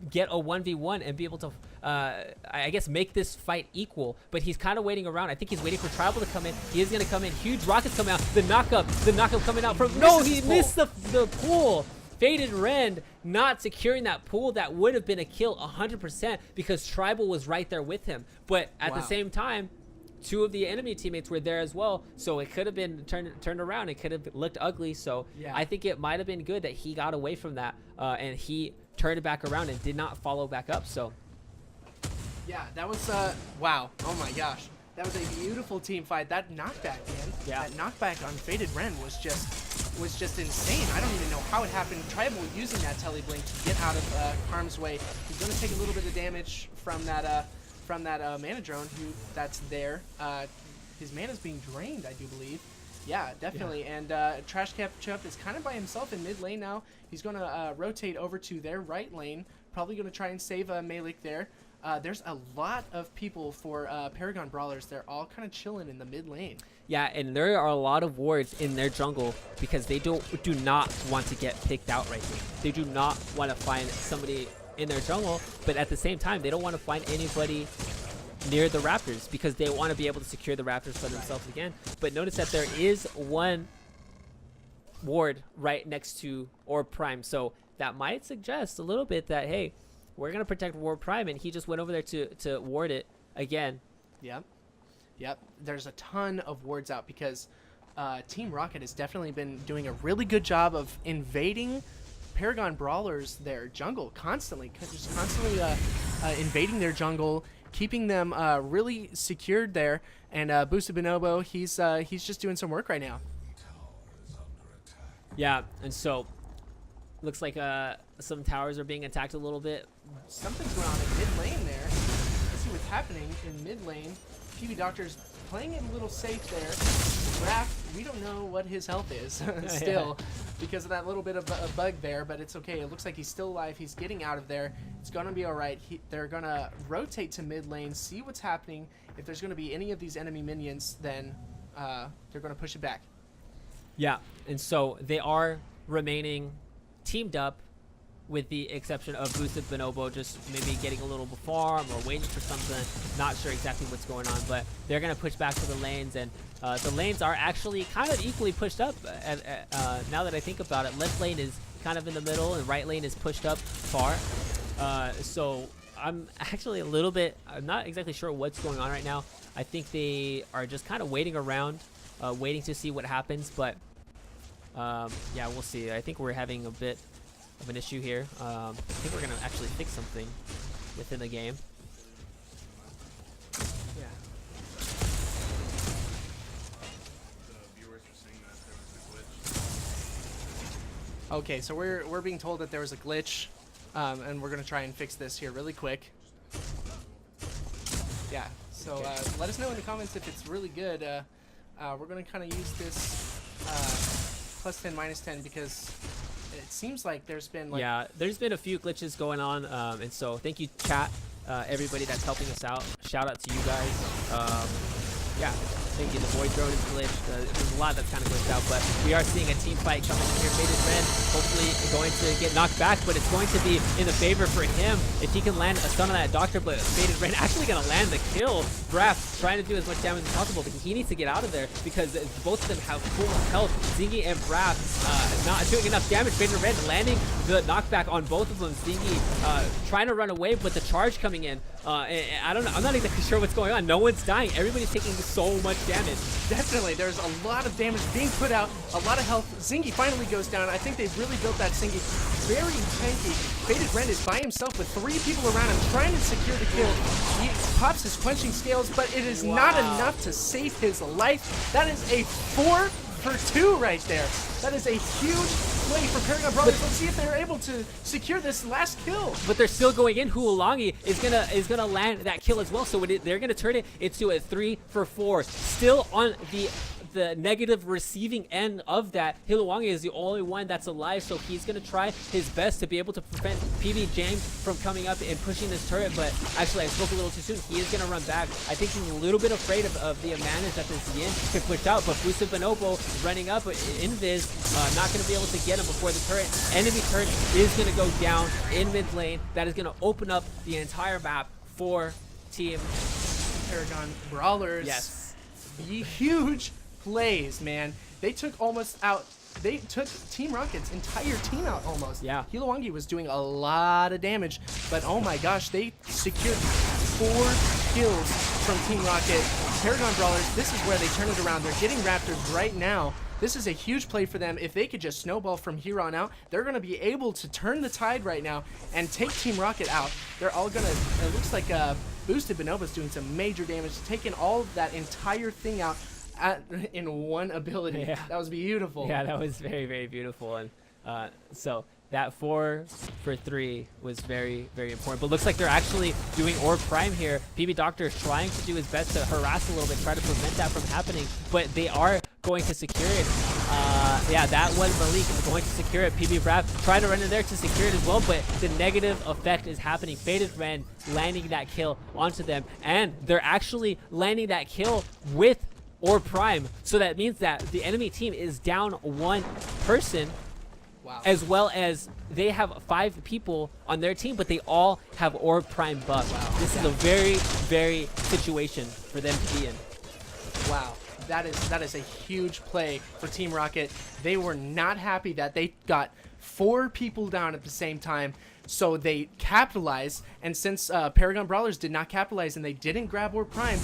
get a 1v1 and be able to, I guess, make this fight equal. But he's kind of waiting around. I think he's waiting for Tribal to come in. He is going to come in. Huge rockets coming out. The knockup coming out from... No, he missed the pool. Faded Rend not securing that pool. That would have been a kill 100% because Tribal was right there with him. But at the same time, two of the enemy teammates were there as well, so it could have been turned around. It could have looked ugly. So I think it might have been good that he got away from that and he turned it back around and did not follow back up. So yeah, that was wow. Oh my gosh, that was a beautiful team fight. That knockback, man. Yeah, that knockback on Faded Rend was just insane. I don't even know how it happened. Tribal using that Telly Blink to get out of harm's way. He's going to take a little bit of damage from that mana drone that's there. His mana's being drained, I do believe. Yeah, definitely. Yeah. And Trash Ketchup is kind of by himself in mid lane now. He's going to rotate over to their right lane. Probably going to try and save Malik there. There's a lot of people for Paragon Brawlers. They're all kind of chilling in the mid lane. Yeah, and there are a lot of wards in their jungle because they do not want to get picked out right now. They do not want to find somebody in their jungle, but at the same time, they don't want to find anybody near the Raptors because they want to be able to secure the Raptors for themselves again. But notice that there is one ward right next to Orb Prime, so that might suggest a little bit that, hey, we're going to protect Orb Prime, and he just went over there to ward it again. Yep. There's a ton of wards out because Team Rocket has definitely been doing a really good job of invading Paragon Brawlers their jungle constantly. Just constantly invading their jungle, keeping them really secured there. And Boosted Bonobo, he's just doing some work right now. Yeah, and so looks like some towers are being attacked a little bit. Something's going on in mid lane there. Let's see what's happening in mid lane. PB Doctor's playing it a little safe there. Raph we don't know what his health is still because of that little bit of a bug there, but it's okay. It looks like he's still alive. He's getting out of there. It's going to be all right. They're going to rotate to mid lane, see what's happening. If there's going to be any of these enemy minions, then they're going to push it back. Yeah, and so they are remaining teamed up, with the exception of Boosted Bonobo just maybe getting a little farm or waiting for something. Not sure exactly what's going on, but they're going to push back to the lanes, and the lanes are actually kind of equally pushed up. Now that I think about it, left lane is kind of in the middle, and right lane is pushed up far. So I'm actually a little bit, I'm not exactly sure what's going on right now. I think they are just kind of waiting around, waiting to see what happens, but yeah, we'll see. I think we're having a bit of an issue here. I think we're gonna actually fix something within the game. Yeah. Okay, so we're being told that there was a glitch, and we're gonna try and fix this here really quick. Yeah. So let us know in the comments if it's really good. We're gonna kind of use this +10, -10 because it seems like there's been like... Yeah, there's been a few glitches going on, and so thank you, chat, everybody that's helping us out. Shout out to you guys. Yeah, thank you. The void drone is glitched. There's a lot that's kind of glitched out, but we are seeing a team fight coming in here. Faded Ren hopefully going to get knocked back, but it's going to be in the favor for him if he can land a stun on that Doctor. But Faded Ren actually going to land the kill. Braff trying to do as much damage as possible, but he needs to get out of there because both of them have full health. Zingy and Braff not doing enough damage. Faded Ren landing the knockback on both of them. Zingy trying to run away, but the charge coming in. I don't know. I'm not exactly sure what's going on. No one's dying. Everybody's taking so much damage. Definitely. There's a lot of damage being put out. A lot of health. Zingy finally goes down. I think they've really built that Zingy very tanky. Faded Ren is by himself with 3 people around him trying to secure the kill. He pops his quenching scales, but it is not enough to save his life. That is a 4 for 2 right there. That is a huge play for Paragon Brawlers. Let's see if they're able to secure this last kill. But they're still going in. Huolangi is gonna land that kill as well. So they're gonna turn it into a 3 for 4. Still on the negative receiving end of that. Hiluangi is the only one that's alive, so he's gonna try his best to be able to prevent PB James from coming up and pushing this turret, but actually I spoke a little too soon. He is gonna run back. I think he's a little bit afraid of the advantage that this Yin can push out, but Boosted Bonobo running up, Invis not gonna be able to get him before the turret. Enemy turret is gonna go down in mid lane. That is gonna open up the entire map for Team Paragon Brawlers. Yes. Huge plays, man. They took almost out. They took Team Rocket's entire team out almost. Yeah. Hiluangi was doing a lot of damage, but oh my gosh, they secured 4 kills from Team Rocket. Paragon Brawlers, this is where they turn it around. They're getting Raptors right now. This is a huge play for them. If they could just snowball from here on out, they're going to be able to turn the tide right now and take Team Rocket out. They're all going to, it looks like Boosted Bonobo's doing some major damage, taking all of that entire thing out in one ability. Yeah. That was beautiful. Yeah, that was very, very beautiful. And so that 4 for 3 was very, very important. But looks like they're actually doing Orb Prime here. PB Doctor is trying to do his best to harass a little bit, try to prevent that from happening. But they are going to secure it. Yeah, that was Malik going to secure it. PB Braff trying to run in there to secure it as well, but the negative effect is happening. Faded Ren landing that kill onto them, and they're actually landing that kill with Orb Prime. So that means that the enemy team is down 1 person. Wow. As well as they have 5 people on their team, but they all have Orb Prime buff. Wow. This is a very, very situation for them to be in. Wow. That is a huge play for Team Rocket. They were not happy that they got 4 people down at the same time, so they capitalized. And since Paragon Brawlers did not capitalize and they didn't grab Orb Prime,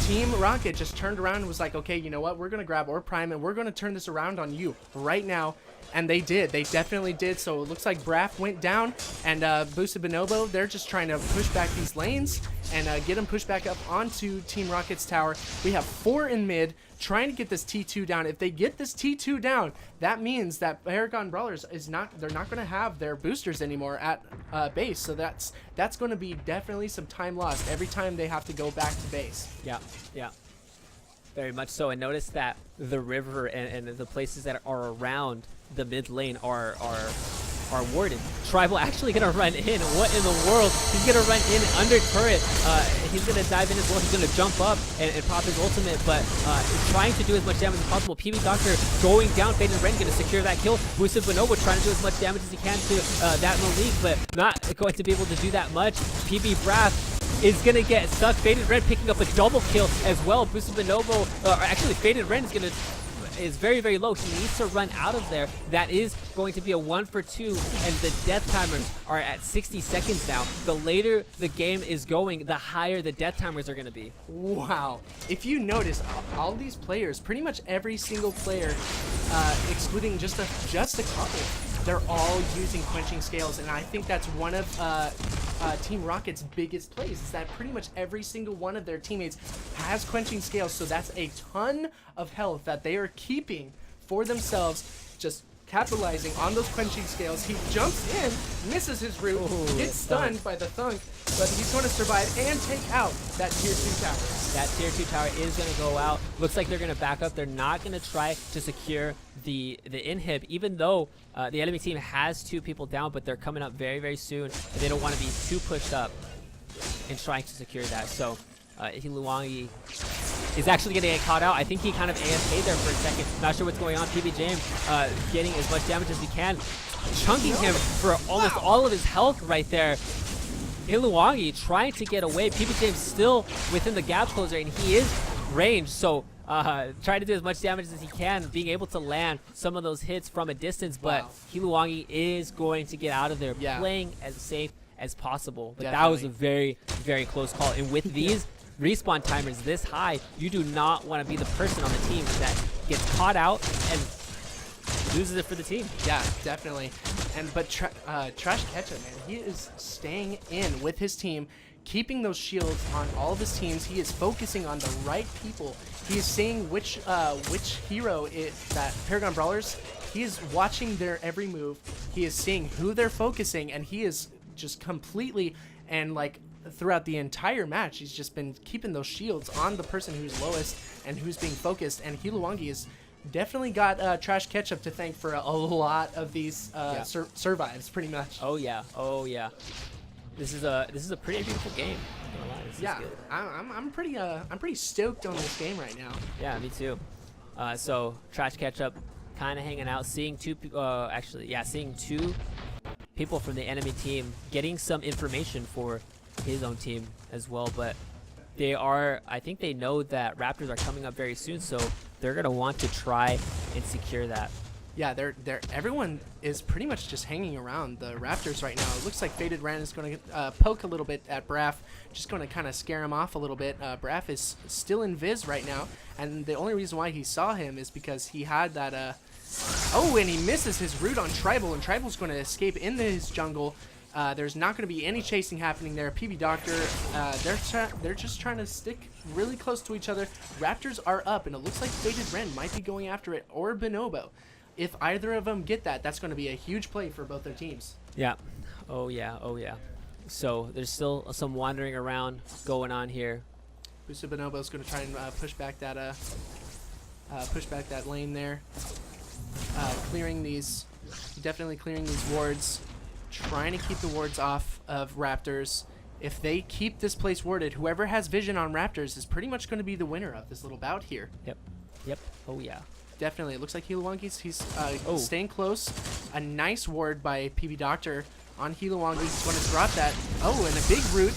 Team Rocket just turned around and was like, okay, you know what? We're going to grab Orb Prime and we're going to turn this around on you right now. And they did. They definitely did. So it looks like Braff went down, and Boosted Bonobo, they're just trying to push back these lanes and get them pushed back up onto Team Rocket's tower. We have 4 in mid trying to get this T2 down. If they get this T2 down, that means that Paragon Brawlers they're not going to have their boosters anymore at base. So that's going to be definitely some time lost every time they have to go back to base. Yeah, yeah. Very much so. And notice that the river and the places that are around the mid lane are warded. Tribal actually gonna run in. What in the world? He's gonna run in under turret. He's gonna dive in as well. He's gonna jump up and pop his ultimate, but trying to do as much damage as possible. PB Doctor going down. Faded Ren gonna secure that kill. Boosted Bonobo trying to do as much damage as he can to that Malik, but not going to be able to do that much. PB Braff is gonna get stuck. Faded Ren picking up a double kill as well. Boosted Bonobo, actually Faded Ren is very, very low. He needs to run out of there. That is going to be a 1 for 2, and the death timers are at 60 seconds now. The later the game is going, the higher the death timers are going to be. Wow. If you notice, all these players, pretty much every single player, excluding just a couple, they're all using quenching scales, and I think that's one of Team Rocket's biggest plays, is that pretty much every single one of their teammates has quenching scales, so that's a ton of health that they are keeping for themselves, just capitalizing on those quenching scales. He jumps in, misses his root, gets stunned by the thunk, but he's going to survive and take out that tier 2 tower. That tier 2 tower is going to go out. Looks like they're going to back up. They're not going to try to secure the inhib, even though the enemy team has 2 people down, but they're coming up very, very soon, and they don't want to be too pushed up in trying to secure that. So Hiluangi is actually going to get caught out. I think he kind of AFK'd there for a second. Not sure what's going on. PB James getting as much damage as he can, chunking him for almost all of his health right there. Hiluangi trying to get away. PB James still within the gap closer, and he is ranged, so trying to do as much damage as he can, being able to land some of those hits from a distance, but Hiluangi is going to get out of there, playing as safe as possible. But that was a very, very close call. And with these respawn timers this high, you do not want to be the person on the team that gets caught out and loses it for the team. Yeah, definitely. But Trash Ketchup, man, he is staying in with his team, keeping those shields on all of his teams. He is focusing on the right people. He is seeing which hero that Paragon Brawlers. He is watching their every move. He is seeing who they're focusing, and he is just completely, and like throughout the entire match, he's just been keeping those shields on the person who's lowest and who's being focused. And Hiluangi is definitely got Trash Ketchup to thank for a lot of these survives, pretty much. Oh yeah, oh yeah. This is a pretty beautiful game. I'm gonna lie. This is good. I'm pretty stoked on this game right now. Yeah, me too. So Trash Ketchup kind of hanging out, seeing two people from the enemy team, getting some information for his own team as well. But I think they know that Raptors are coming up very soon, so they're gonna want to try and secure that. Yeah, everyone is pretty much just hanging around the Raptors right now. It looks like Faded Ren is going to poke a little bit at Braff, just going to kind of scare him off a little bit. Braff is still in Viz right now, and the only reason why he saw him is because he had that oh, and he misses his root on Tribal, and Tribal's going to escape into his jungle. There's not going to be any chasing happening there. PB Doctor, they're just trying to stick really close to each other. Raptors are up, and it looks like Faded Ren might be going after it, or Bonobo. If either of them get that, that's going to be a huge play for both their teams. Yeah. Oh, yeah. Oh, yeah. So there's still some wandering around going on here. Boosted Bonobo is going to try and push back that lane there. Definitely clearing these wards. Trying to keep the wards off of Raptors. If they keep this place warded, whoever has vision on Raptors is pretty much going to be the winner of this little bout here. Yep. Yep. Oh, yeah. Definitely. It looks like Hiluangi's staying close. A nice ward by PB Doctor on Hiluangi. He's going to drop that. Oh, and a big root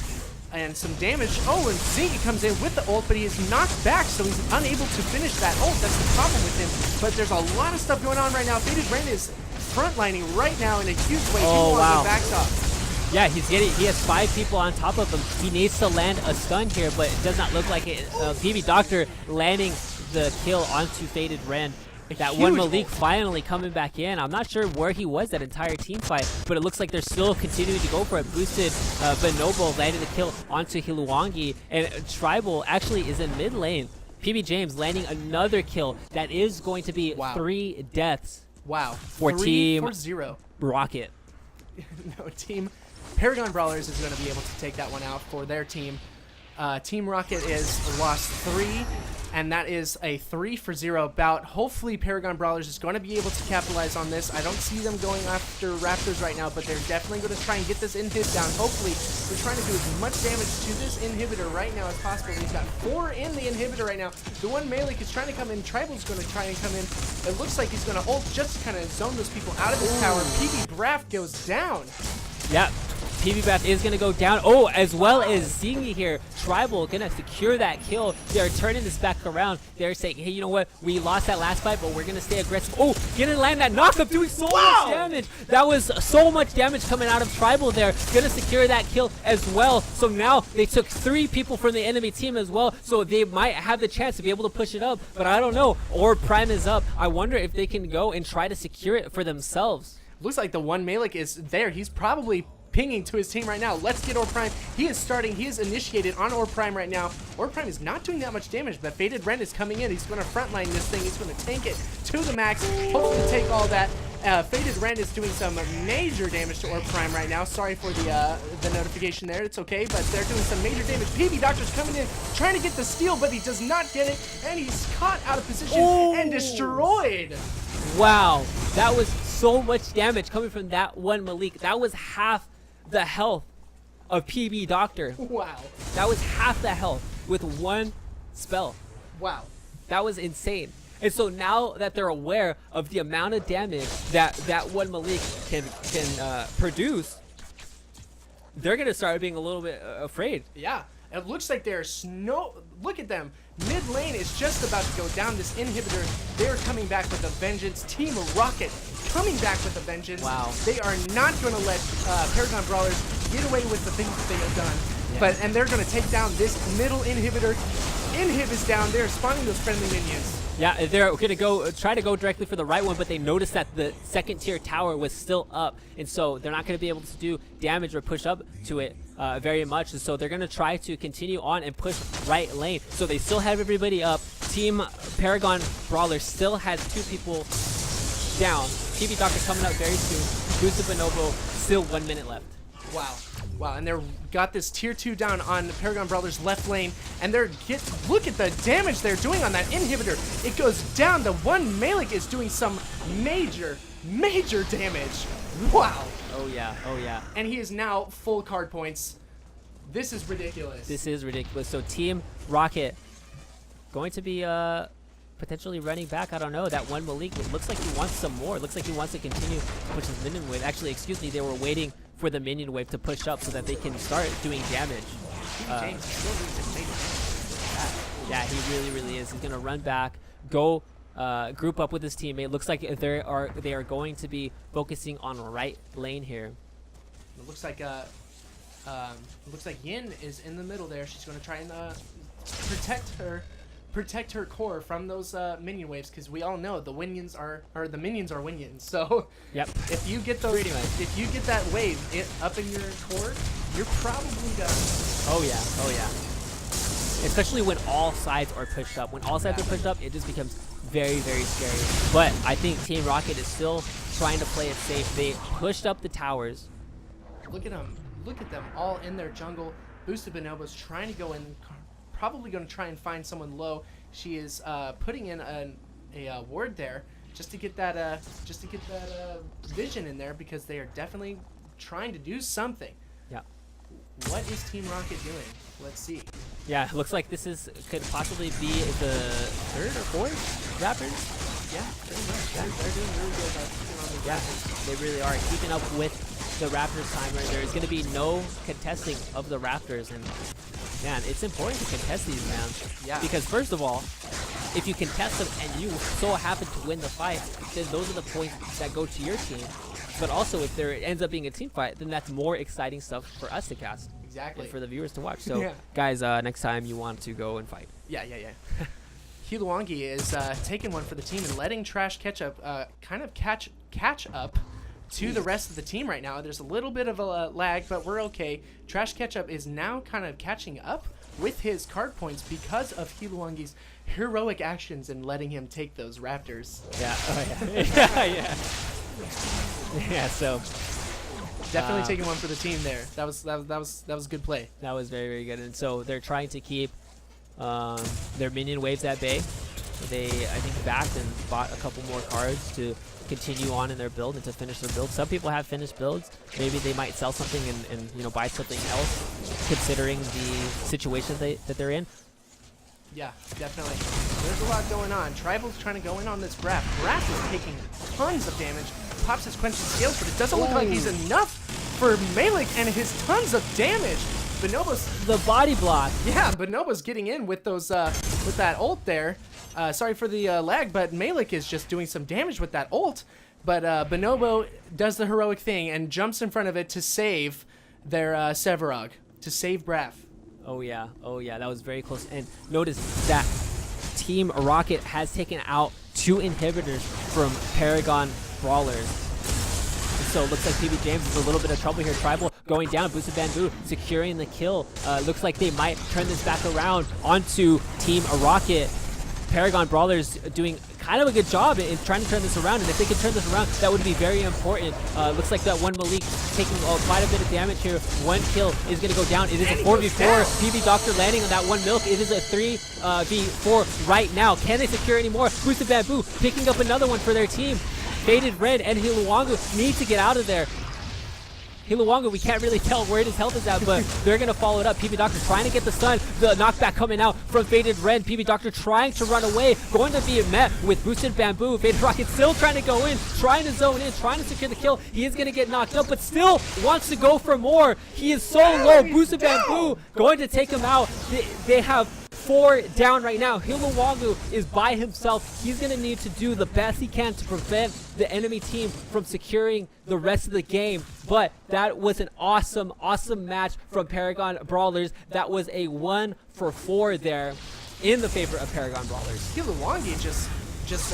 and some damage. Oh, and Zingy comes in with the ult, but he is knocked back, so he's unable to finish that ult. That's the problem with him. But there's a lot of stuff going on right now. Faded Ren is frontlining right now in a huge way. Oh, wow. Backs off. Yeah, he has 5 people on top of him. He needs to land a stun here, but it does not look like it. PB Doctor landing the kill onto Faded Ren. That one Malik finally coming back in. I'm not sure where he was that entire team fight, but it looks like they're still continuing to go for it. Boosted Bonobo landing the kill onto Hiluangi, and Tribal actually is in mid lane. PB James landing another kill. That is going to be 3 deaths. Wow. For Team 0. Rocket. No, Team Paragon Brawlers is going to be able to take that one out for their team. Team Rocket is lost 3 And that is a 3-for-0 bout. Hopefully Paragon Brawlers is going to be able to capitalize on this. I don't see them going after Raptors right now, but they're definitely going to try and get this inhib down. Hopefully they're trying to do as much damage to this inhibitor right now as possible. He's got 4 in the inhibitor right now. The one melee is trying to come in. Tribal's going to try and come in. It looks like he's going to ult just to kind of zone those people out of his tower. PB Braff goes down. Yeah, PB Bath is going to go down. Oh, as well as Zingy here. Tribal going to secure that kill. They're turning this back around. They're saying, hey, you know what? We lost that last fight, but we're going to stay aggressive. Oh, going to land that knockup, doing so much damage. That was so much damage coming out of Tribal there. Going to secure that kill as well. So now they took 3 people from the enemy team as well. So they might have the chance to be able to push it up. But I don't know. Or Prime is up. I wonder if they can go and try to secure it for themselves. Looks like the one Malik is there. He's probably pinging to his team right now. Let's get Orb Prime. He is starting. He is initiated on Orb Prime right now. Orb Prime is not doing that much damage, but Faded Ren is coming in. He's going to frontline this thing. He's going to tank it to the max. Hopefully take all that. Faded Ren is doing some major damage to Orb Prime right now. Sorry for the notification there. It's okay, but they're doing some major damage. PB Doctor's coming in, trying to get the steal, but he does not get it, and he's caught out of position and destroyed. Wow, that was so much damage coming from that one Malik. That was half the health of PB Doctor. Wow. That was half the health with one spell. Wow. That was insane. And so now that they're aware of the amount of damage that that one Malik can produce, they're gonna start being a little bit afraid. Yeah. It looks like they're look at them. Mid lane is just about to go down. This inhibitor, they're coming back with a vengeance. Team Rocket coming back with a vengeance. Wow. They are not going to let Paragon Brawlers get away with the things that they have done. Yeah. And they're going to take down this middle inhibitor. Inhib is down. They're spawning those friendly minions. Yeah, they're gonna try to go directly for the right one, but they noticed that the second tier tower was still up, and so they're not gonna be able to do damage or push up to it very much. And so they're gonna try to continue on and push right lane. So they still have everybody up. Team Paragon Brawlers still has 2 people down. PB Doctor coming up very soon. Boost of Bonobo, still 1 minute left. Wow. Wow, and they're got this tier 2 down on Paragon Brawlers left lane, and look at the damage they're doing on that inhibitor. It goes down. The one Malik is doing some major damage. Wow. Oh yeah, oh yeah. And he is now full card points. This is ridiculous. This is ridiculous. So Team Rocket going to be potentially running back. I don't know. That one Malik, it looks like he wants some more. It looks like he wants to continue to push his minion wave. Actually, excuse me, they were waiting for the minion wave to push up so that they can start doing damage. Yeah, he really is. He's gonna run back, go group up with his teammate. Looks like they are going to be focusing on right lane here. It looks like Yin is in the middle there. She's gonna try and protect her core from those minion waves, because we all know the minions are winions. So yep. If you get those, if you get that wave up in your core, you're probably done. Oh yeah, oh yeah. Especially when all sides are pushed up. When all sides are pushed up, it just becomes very scary. But I think Team Rocket is still trying to play it safe. They pushed up the towers. Look at them. Look at them all in their jungle. Boosted Bonobo's trying to go in. Probably going to try and find someone low. She is putting in a ward there just to get that vision in there, because they are definitely trying to do something. Yeah. What is Team Rocket doing? Let's see. Yeah, it looks like this could possibly be the 3rd or 4th Raptors. Yeah, pretty much. Yeah. They're doing really good about keeping on the Raptors. They really are keeping up with the Raptors timer. There's going to be no contesting of the Raptors, and man, it's important to contest these, man. Yeah. Because first of all, if you contest them and you so happen to win the fight, then those are the points that go to your team. But also, if there ends up being a team fight, then that's more exciting stuff for us to cast. Exactly. And for the viewers to watch. So, yeah. Guys, next time you want to go and fight. Yeah. Hiluangi is taking one for the team and letting Trash Ketchup kind of catch up to the rest of the team right now. There's a little bit of a lag, but we're okay. Trash Ketchup is now kind of catching up with his card points because of Hiluangi's heroic actions in letting him take those Raptors. Yeah. Oh yeah. Yeah. So definitely taking one for the team there. That was good play. That was very good. And so they're trying to keep their minion waves at bay. They, I think, backed and bought a couple more cards to continue on in their build and to finish their build. Some people have finished builds. Maybe they might sell something and you know, buy something else, considering the situation that they're in. Yeah, definitely. There's a lot going on. Tribal's trying to go in on this Graph. Graph is taking tons of damage. Pops his quenching scales, but it doesn't look like he's enough for Malik and his tons of damage. Bonobo's the body block. Yeah, Bonobo's getting in with those with that ult there. Sorry for the lag, but Malik is just doing some damage with that ult. But Bonobo does the heroic thing and jumps in front of it to save their Sevarog, to save Braff. Oh yeah, that was very close. And notice that Team Rocket has taken out 2 inhibitors from Paragon Brawlers. And so it looks like PB James is a little bit of trouble here. Tribal going down, Boosted Bamboo securing the kill. Looks like they might turn this back around onto Team Rocket. Paragon Brawlers doing kind of a good job in trying to turn this around, and if they can turn this around, that would be very important. Looks like that one Malik taking quite a bit of damage here. 1 kill is going to go down. It is a 4v4. PB Doctor landing on that 1 milk. It is a 3v4 right now. Can they secure any more? Boosted Bamboo picking up another one for their team. Faded Red and Hiluwangu need to get out of there. Hiluwangu, we can't really tell where his health is at, but they're going to follow it up. PB Doctor trying to get the stun. The knockback coming out from Faded Red. PB Doctor trying to run away. Going to be met with Boosted Bamboo. Faded Rocket still trying to go in, trying to zone in, trying to secure the kill. He is going to get knocked up, but still wants to go for more. He is so low. Boosted Bamboo going to take him out. They have 4 down right now. Hiluwangu is by himself. He's going to need to do the best he can to prevent the enemy team from securing the rest of the game. But that was an awesome match from Paragon Brawlers. That was a 1 for 4 there in the favor of Paragon Brawlers. Hiluwangi just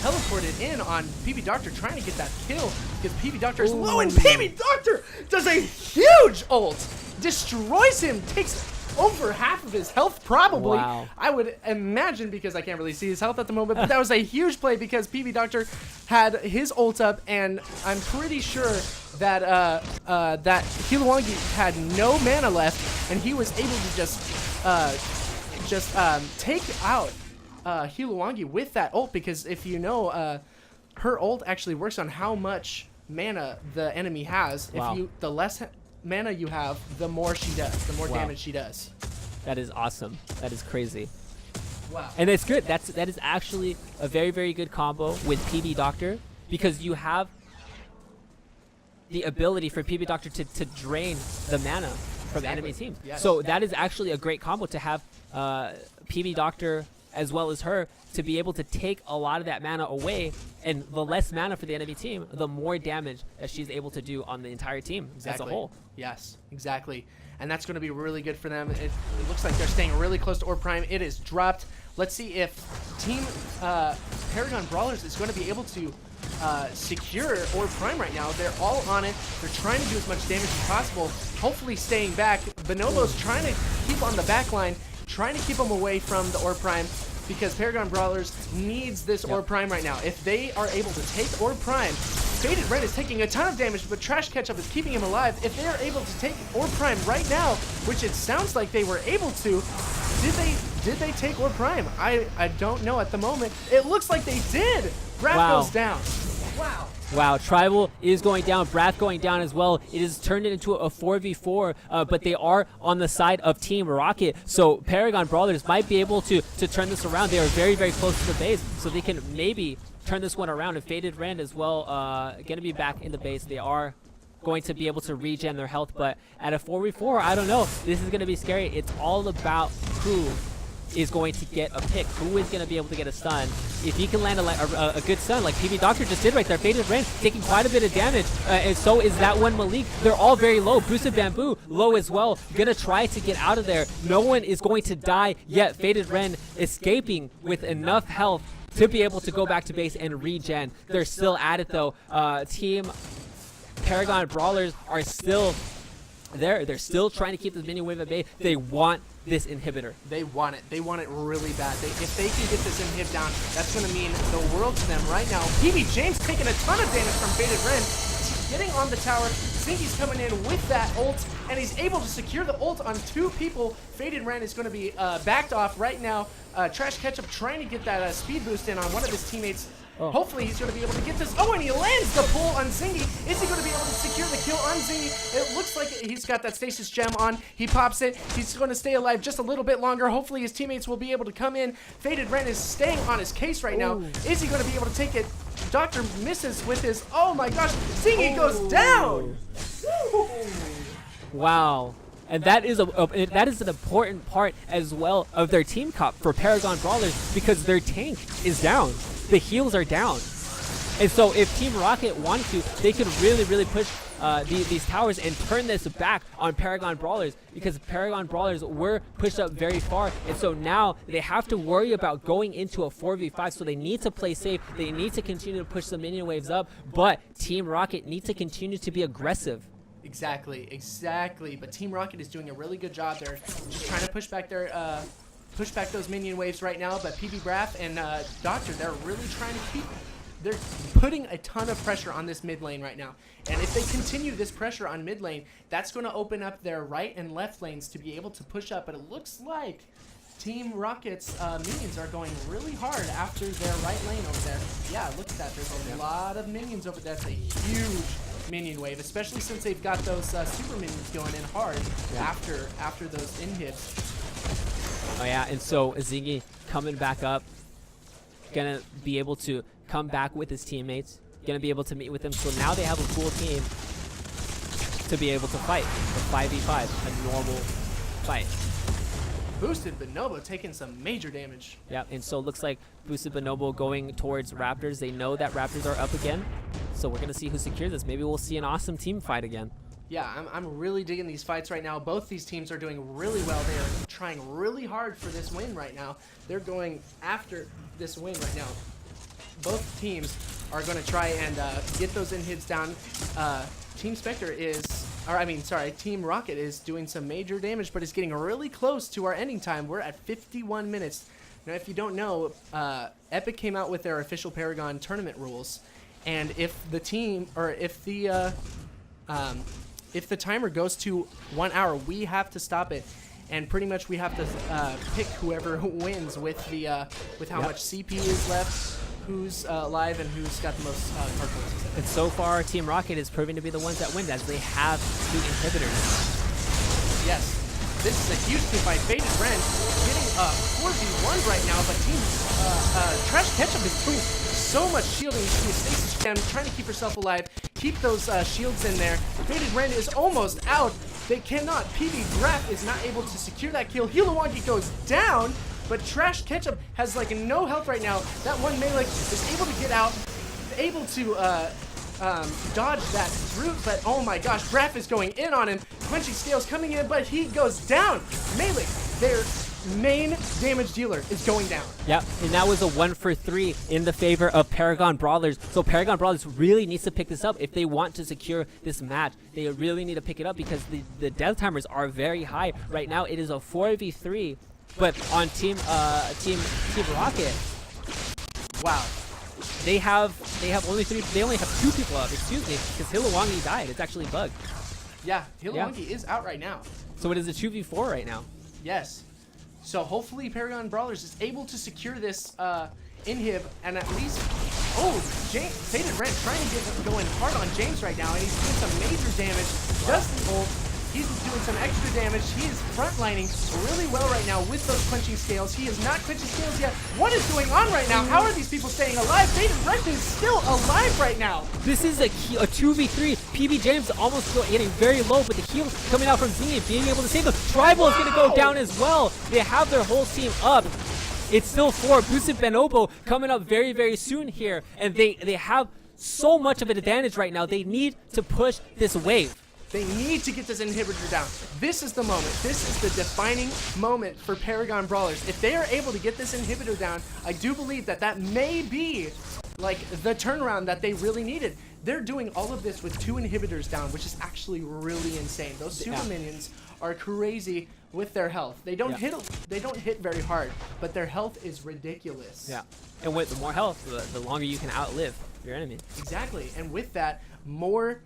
teleported in on PB Doctor trying to get that kill because PB Doctor is low, and PB Doctor does a huge ult, destroys him, takes over half of his health probably. Wow. I would imagine, because I can't really see his health at the moment, but that was a huge play because PB Doctor had his ult up, and I'm pretty sure that that Hiluwangi had no mana left, and he was able to just take out Hiluwangi with that ult, because if you know, her ult actually works on how much mana the enemy has. Wow. If the less mana you have, the more she does, the more damage she does. That is awesome. That is crazy. Wow. And it's good. That is actually a very good combo with PB Doctor, because you have the ability for PB Doctor to drain the mana from enemy teams. Yes. So that is actually a great combo to have PB Doctor as well as her to be able to take a lot of that mana away, and the less mana for the enemy team, the more damage that she's able to do on the entire team as a whole. Yes, exactly. And that's going to be really good for them. It looks like they're staying really close to Orb Prime. It is dropped. Let's see if Team Paragon Brawlers is going to be able to secure Orb Prime right now. They're all on it. They're trying to do as much damage as possible, hopefully staying back. Bonobo's trying to keep on the back line, trying to keep them away from the Orb Prime, because Paragon Brawlers needs this Orb Prime right now. If they are able to take Orb Prime, Faded Red is taking a ton of damage, but Trash Ketchup is keeping him alive. If they are able to take Orb Prime right now, which it sounds like they were able to, did they take Orb Prime? I don't know at the moment. It looks like they did. Braff goes down. Wow. Wow, Tribal is going down, Braff going down as well. It has turned it into a 4v4, but they are on the side of Team Rocket. So Paragon Brawlers might be able to turn this around. They are very close to the base, so they can maybe turn this one around. And Faded Rand as well, going to be back in the base. They are going to be able to regen their health, but at a 4v4, I don't know. This is going to be scary. It's all about who is going to get a pick, who is going to be able to get a stun. If he can land a good stun like PB Doctor just did right there, Faded Ren taking quite a bit of damage, and so is that one Malik. They're all very low. Boosted Bamboo low as well. Gonna try to get out of there. No one is going to die yet. Faded Ren escaping with enough health to be able to go back to base and regen. They're still at it though. Team Paragon Brawlers are still there. They're still trying to keep this minion wave at bay. They want this inhibitor. They want it. They want it really bad. If they can get this inhib down, that's going to mean the world to them right now. PB James taking a ton of damage from Faded Ren, getting on the tower, Zingy's coming in with that ult, and he's able to secure the ult on 2 people. Faded Ren is going to be backed off right now. Trash Ketchup trying to get that speed boost in on one of his teammates. Hopefully he's going to be able to get this. Oh, and he lands the pull on Zingy. Is he going to be able to secure the kill on Zingy? It looks like he's got that stasis gem on. He pops it. He's going to stay alive just a little bit longer. Hopefully his teammates will be able to come in. Faded Ren is staying on his case right now. Is he going to be able to take it? Doctor misses with his, oh my gosh, Zingy goes down! Wow. And that is an important part as well of their team comp for Paragon Brawlers, because their tank is down. The heals are down. And so if Team Rocket wanted to, they could really push these towers and turn this back on Paragon Brawlers, because Paragon Brawlers were pushed up very far, and so now they have to worry about going into a 4v5, so they need to play safe. They need to continue to push the minion waves up, but Team Rocket needs to continue to be aggressive. Exactly. But Team Rocket is doing a really good job. They're just trying to push back those minion waves right now, but PB Graf and Doctor, they're really trying to keep. They're putting a ton of pressure on this mid lane right now. And if they continue this pressure on mid lane, that's going to open up their right and left lanes to be able to push up. But it looks like Team Rocket's minions are going really hard after their right lane over there. Yeah, look at that. There's a lot of minions over there. That's a huge minion wave, especially since they've got those super minions going in hard after those inhibs. Oh yeah, and so Zingy coming back up, gonna be able to come back with his teammates, gonna be able to meet with them. So now they have a full team to be able to fight a 5v5, a normal fight. Boosted Bonobo taking some major damage. Yeah, and so it looks like Boosted Bonobo going towards Raptors. They know that Raptors are up again, so we're gonna see who secures this. Maybe we'll see an awesome team fight again. Yeah, I'm really digging these fights right now. Both these teams are doing really well. They are trying really hard for this win right now. They're going after this win right now. Both teams are going to try and get those inhibs down. Team Rocket is doing some major damage, but it's getting really close to our ending time. We're at 51 minutes. Now, if you don't know, Epic came out with their official Paragon tournament rules, and if the team, or if the timer goes to 1 hour, we have to stop it, and pretty much we have to pick whoever wins with how much CP is left, who's alive, and who's got the most card points. And so far, Team Rocket is proving to be the ones that win, as they have the inhibitors. Yes. This is a huge team fight. Faded Ren getting 4v1 right now, but Team Trash Ketchup is doing so much shielding. She is stasis gem, trying to keep herself alive, keep those shields in there. Faded Ren is almost out. They cannot. PB Graf is not able to secure that kill. Hilawangi goes down, but Trash Ketchup has like no health right now. That one melee is able to get out, able to dodge that route, but oh my gosh, Graf is going in on him. Quenching Scales coming in, but he goes down. Melee, their main damage dealer, is going down. Yep, and that was a 1-for-3 in the favor of Paragon Brawlers. So Paragon Brawlers really needs to pick this up if they want to secure this match. They really need to pick it up because the death timers are very high. Right now it is a 4v3, but on Team Rocket, wow. They only have 2 people up, excuse me, because Hilawangi died. It's actually bugged. Yeah, Hilawangi is out right now. So it is a 2v4 right now. Yes. So hopefully Paragon Brawlers is able to secure this inhib, and at least, Faded Ren trying to get him going hard on James right now, and he's doing some major damage. Does the ult. He's doing some extra damage. He is frontlining really well right now with those Quenching Scales. He is not Quenching Scales yet. What is going on right now? How are these people staying alive? Faded Ren is still alive right now. This is a 2v3. PB James almost getting very low, but the heal coming out from Zingy being able to save them. Tribal is going to go down as well. They have their whole team up. It's still 4. Boosted Bonobo coming up very, very soon here, and they have so much of an advantage right now. They need to push this wave. They need to get this inhibitor down. This is the moment. This is the defining moment for Paragon Brawlers. If they are able to get this inhibitor down, I do believe that may be like the turnaround that they really needed. They're doing all of this with 2 inhibitors down, which is actually really insane. Those super minions are crazy with their health. They don't hit very hard, but their health is ridiculous. Yeah. And with the more health, the longer you can outlive your enemy. Exactly. And with that, more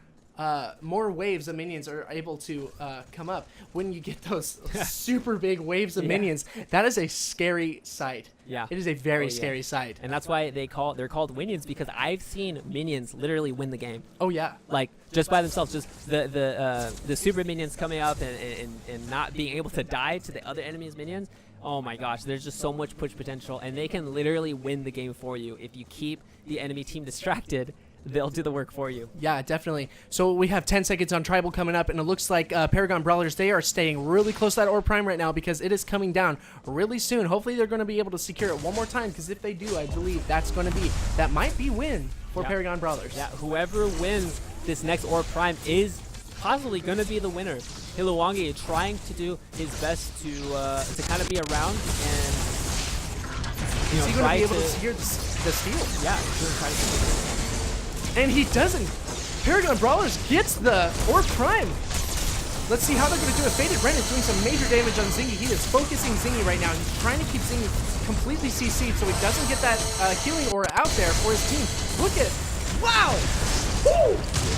more waves of minions are able to come up. When you get those super big waves of minions, that is a scary sight. Yeah. It is a very scary sight. And that's why they're called minions, because I've seen minions literally win the game. Oh yeah. Like just by themselves, just the super minions coming up and not being able to die to the other enemy's minions. Oh my gosh, there's just so much push potential, and they can literally win the game for you if you keep the enemy team distracted. They'll do the work for you. Yeah, definitely. So we have 10 seconds on Tribal coming up, and it looks like Paragon Brawlers, they are staying really close to that Orb Prime right now because it is coming down really soon. Hopefully they're going to be able to secure it one more time, because if they do, I believe that might be win for Paragon Brawlers. Yeah, whoever wins this next Orb Prime is possibly going to be the winner. Hiluwangi trying to do his best to kind of be around and is he going to be able to secure the steal? Yeah, he's going to try to secure it. And he doesn't. Paragon Brawlers gets the Orb Prime. Let's see how they're going to do it. Faded Ren is doing some major damage on Zingy. He is focusing Zingy right now. He's trying to keep Zingy completely CC'd so he doesn't get that healing aura out there for his team. Look at it. Wow. Woo.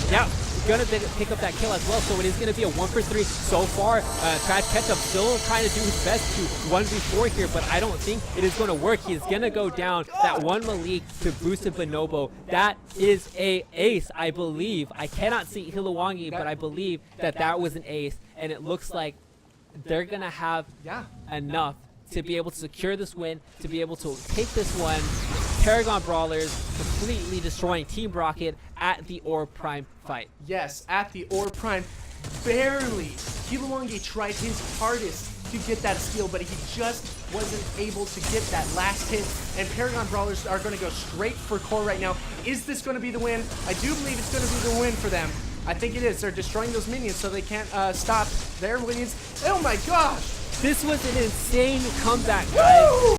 Yeah, he's going to pick up that kill as well, so it is going to be a 1-for-3 so far. Trash Ketchup still trying to do his best to 1v4 here, but I don't think it is going to work. He's going to go down. That one Malik to boosted Bonobo. That is a ace, I believe. I cannot see Hiluwangi, but I believe that was an ace, and it looks like they're going to have enough to be able to secure this win, to be able to take this one. Paragon Brawlers completely destroying Team Rocket at the Orb Prime fight. Yes, at the Orb Prime. Barely. Hiluwangi tried his hardest to get that steal, but he just wasn't able to get that last hit. And Paragon Brawlers are going to go straight for core right now. Is this going to be the win? I do believe it's going to be the win for them. I think it is. They're destroying those minions so they can't stop their minions. Oh my gosh! This was an insane comeback, guys.